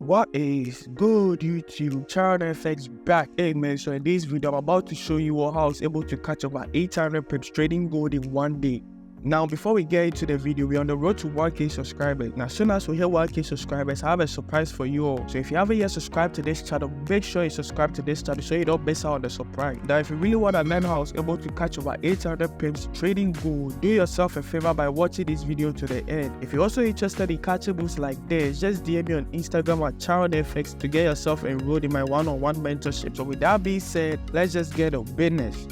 What is good, YouTube? Channel FX back. Hey man, so in this video I'm about to show you how I was able to catch over 800 pips trading gold in one day. Now before we get into the video, we're on the road to 1k subscribers. Now as soon as we hit 1k subscribers, I have a surprise for you all. So if you haven't yet subscribed to this channel, make sure you subscribe to this channel so you don't miss out on the surprise. Now if you really want to learn how I was able to catch over 800 pips trading gold, do yourself a favor by watching this video to the end. If you're also interested in catching boosts like this, just DM me on Instagram at CharonFX to get yourself enrolled in my one-on-one mentorship. So with that being said, let's just get to business.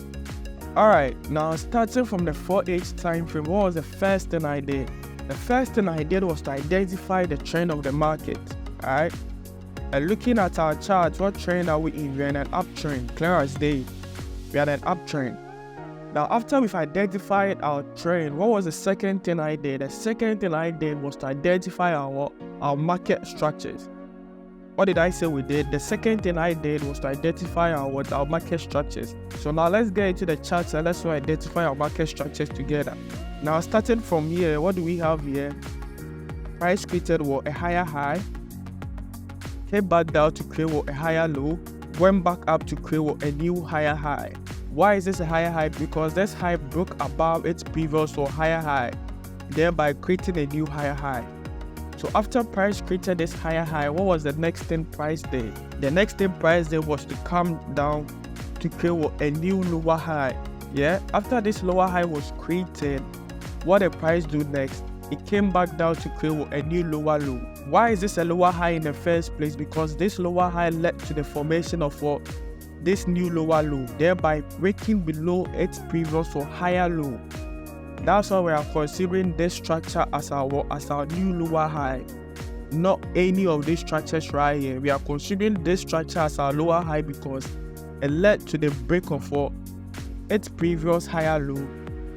Alright, now starting from the 4H time frame, what was the first thing I did? The first thing I did was to identify the trend of the market. Alright, and looking at our charts, what trend are we in? We're in an uptrend, clear as day. We are in an uptrend. Now after we've identified our trend, what was the second thing I did? The second thing I did was to identify our market structures. What did I say we did? The second thing I did was to identify our market structures. So now let's get into the charts and let's identify our market structures together. Now starting from here, what do we have here? Price created a higher high, came back down to create a higher low, went back up to create a new higher high. Why is this a higher high? Because this high broke above its previous or higher high, thereby creating a new higher high. So after price created this higher high, what was the next thing price did? The next thing price did was to come down to create a new lower high. Yeah, after this lower high was created, what did price do next? It came back down to create a new lower low. Why is this a lower high in the first place? Because this lower high led to the formation of this new lower low, thereby breaking below its previous or higher low. That's why we are considering this structure as our new lower high, not any of these structures right here. We are considering this structure as our lower high because it led to the break of its previous higher low,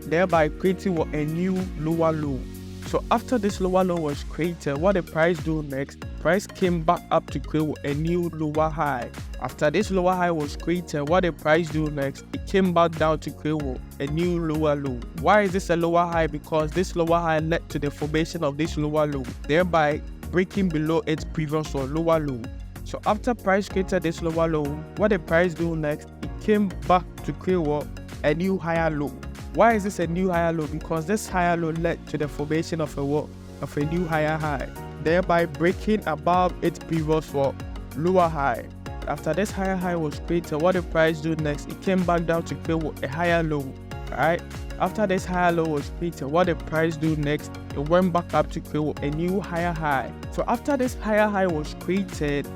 thereby creating a new lower low. So after this lower low was created, what did price do next? Price came back up to create a new lower high. After this lower high was created, what did price do next? It came back down to create a new lower low. Why is this a lower high? Because this lower high led to the formation of this lower low, thereby breaking below its previous or lower low. So after price created this lower low, what did price do next? It came back to create a new higher low. Why is this a new higher low? Because this higher low led to the formation of a new higher high, thereby breaking above its previous lower high. After this higher high was created, what did price do next? It came back down to create a higher low. Alright, after this higher low was created, what did price do next? It went back up to create a new higher high. So after this higher high was created,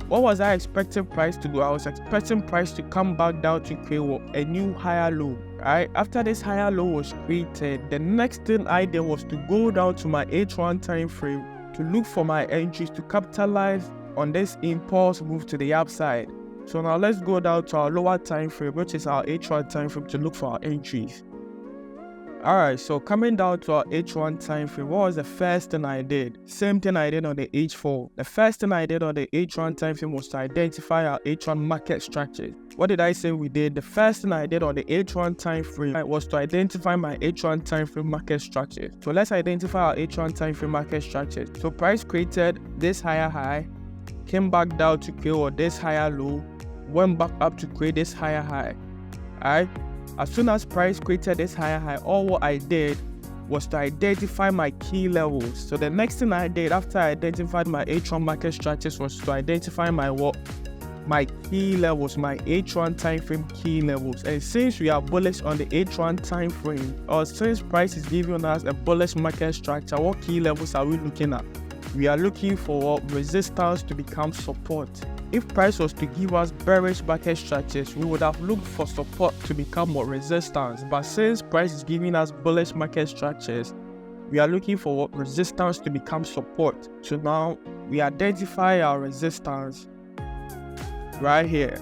what was I expecting price to do? I was expecting price to come back down to create a new higher low. Right? After this higher low was created, the next thing I did was to go down to my H1 time frame to look for my entries to capitalize on this impulse move to the upside. So now let's go down to our lower time frame, which is our H1 time frame, to look for our entries. Alright, so coming down to our H1 time frame, what was the first thing I did? Same thing I did on the H4. The first thing I did on the H1 time frame was to identify our H1 market structures. What did I say we did? The first thing I did on the H1 time frame was to identify my H1 time frame market structures. So let's identify our H1 time frame market structures. So price created this higher high, came back down to create this higher low, went back up to create this higher high. Alright? As soon as price created this higher high, all what I did was to identify my key levels. So the next thing I did after I identified my H1 market structures was to identify my key levels, my H1 time frame key levels. And since we are bullish on the H1 time frame, or since price is giving us a bullish market structure, what key levels are we looking at? We are looking for resistance to become support. If price was to give us bearish market structures, we would have looked for support to become more resistance. But since price is giving us bullish market structures, we are looking for resistance to become support. So now we identify our resistance right here.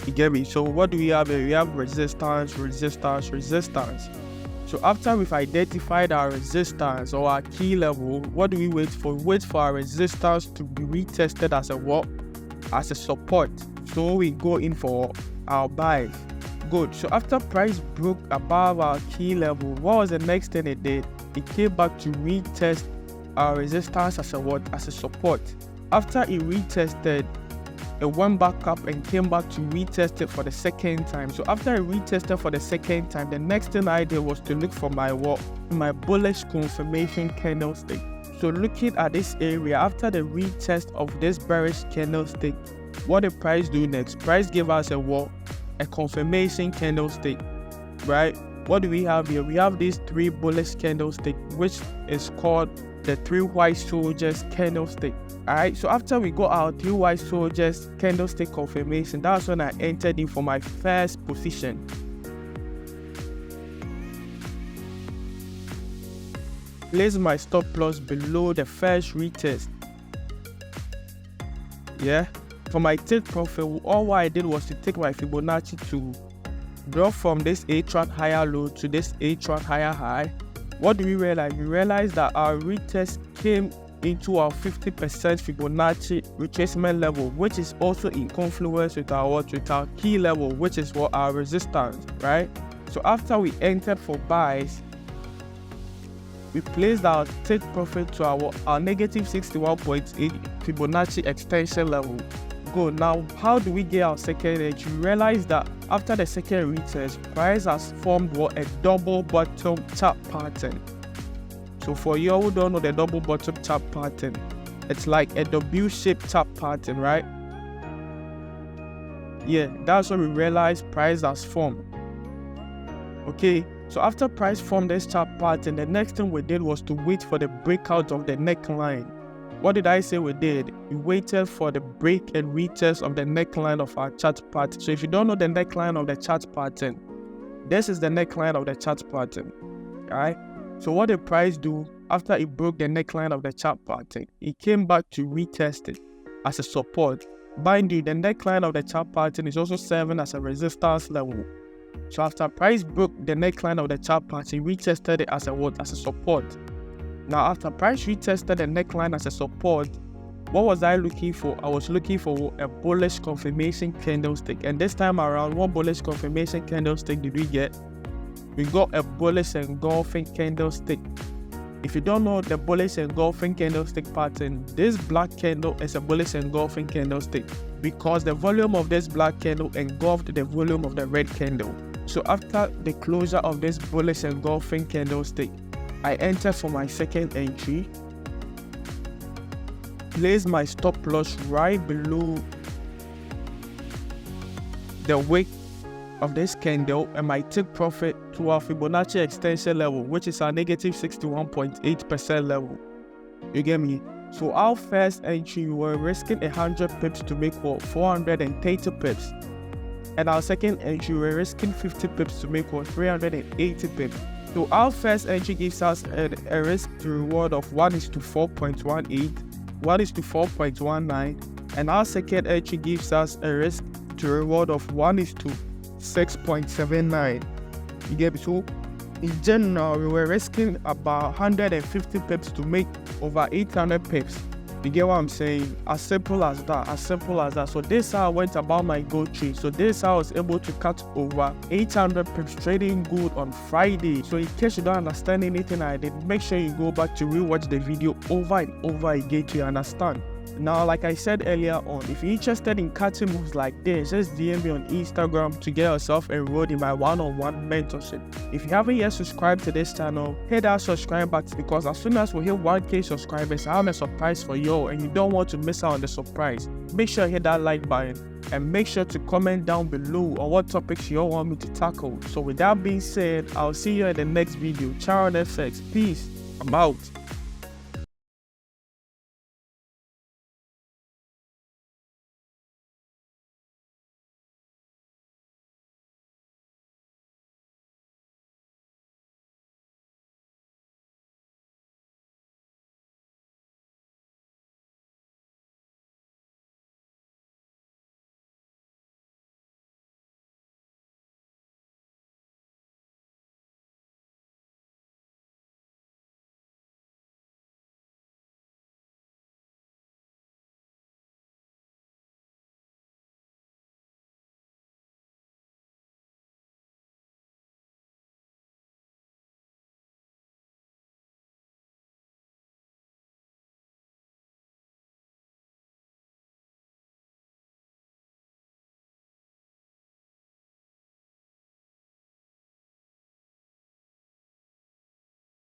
You get me? So what do we have here? We have resistance, resistance, resistance. So after we've identified our resistance or our key level, what do we wait for? We wait for our resistance to be retested as as a support. So we go in for our buys. Good. So after price broke above our key level, what was the next thing it did? It came back to retest our resistance as a what? As a support. After it retested, it went back up and came back to retest it for the second time. So after it retested for the second time, the next thing I did was to look for my bullish confirmation candlestick. So looking at this area, after the retest of this bearish candlestick, what did price do next? Price gave us a confirmation candlestick, right? What do we have here? We have these three bullish candlestick, which is called the three white soldiers candlestick. Alright, so after we got our three white soldiers candlestick confirmation, that's when I entered in for my first position. Place my stop loss below the first retest. Yeah, for my take profit, all what I did was to take my Fibonacci to drop from this A-chart higher low to this A-chart higher high. What do we realize? We realized that our retest came into our 50% Fibonacci retracement level, which is also in confluence with our key level, which is our resistance, right? So after we entered for buys, we placed our take profit to our negative 61.8 Fibonacci extension level. Good. Now, how do we get our second edge? We realize that after the second retest, price has formed a double bottom chart pattern. So for you who don't know the double bottom chart pattern, it's like a W-shaped chart pattern, right? Yeah, that's when we realize price has formed. Okay, so after price formed this chart pattern, the next thing we did was to wait for the breakout of the neckline. What did I say we did? We waited for the break and retest of the neckline of our chart pattern. So if you don't know the neckline of the chart pattern, this is the neckline of the chart pattern. Alright? So what did price do after it broke the neckline of the chart pattern? It came back to retest it as a support. Mind you, the neckline of the chart pattern is also serving as a resistance level. So after price broke the neckline of the chart pattern, it retested it as a support. Now, after price retested the neckline as a support, what was I looking for? I was looking for a bullish confirmation candlestick. And this time around, what bullish confirmation candlestick did we get? We got a bullish engulfing candlestick. If you don't know the bullish engulfing candlestick pattern, this black candle is a bullish engulfing candlestick because the volume of this black candle engulfed the volume of the red candle. So after the closure of this bullish engulfing candlestick, I entered for my second entry, place my stop loss right below the wick of this candle, and my take profit to our Fibonacci extension level, which is our negative 61.8% level. You get me? So our first entry, we were risking 100 pips to make 430 pips. And our second entry, we were risking 50 pips to make 380 pips. So our first entry gives us a risk to reward of 1:4.18, 1:4.19, and our second entry gives us a risk to reward of 1:6.79. You get me? So in general, we were risking about 150 pips to make over 800 pips. You get what I'm saying? As simple as that, as simple as that. So this is how I went about my gold trade. So this is how I was able to cut over 800 pips trading gold on Friday. So in case you don't understand anything I did, make sure you go back to rewatch the video over and over again to understand. Now, like I said earlier on, if you're interested in catching moves like this, just DM me on Instagram to get yourself enrolled in my one-on-one mentorship. If you haven't yet subscribed to this channel, hit that subscribe button, because as soon as we hit 1K subscribers, I have a surprise for you and you don't want to miss out on the surprise. Make sure you hit that like button and make sure to comment down below on what topics you all want me to tackle. So with that being said, I'll see you in the next video. Ciao on FX. Peace. I'm out.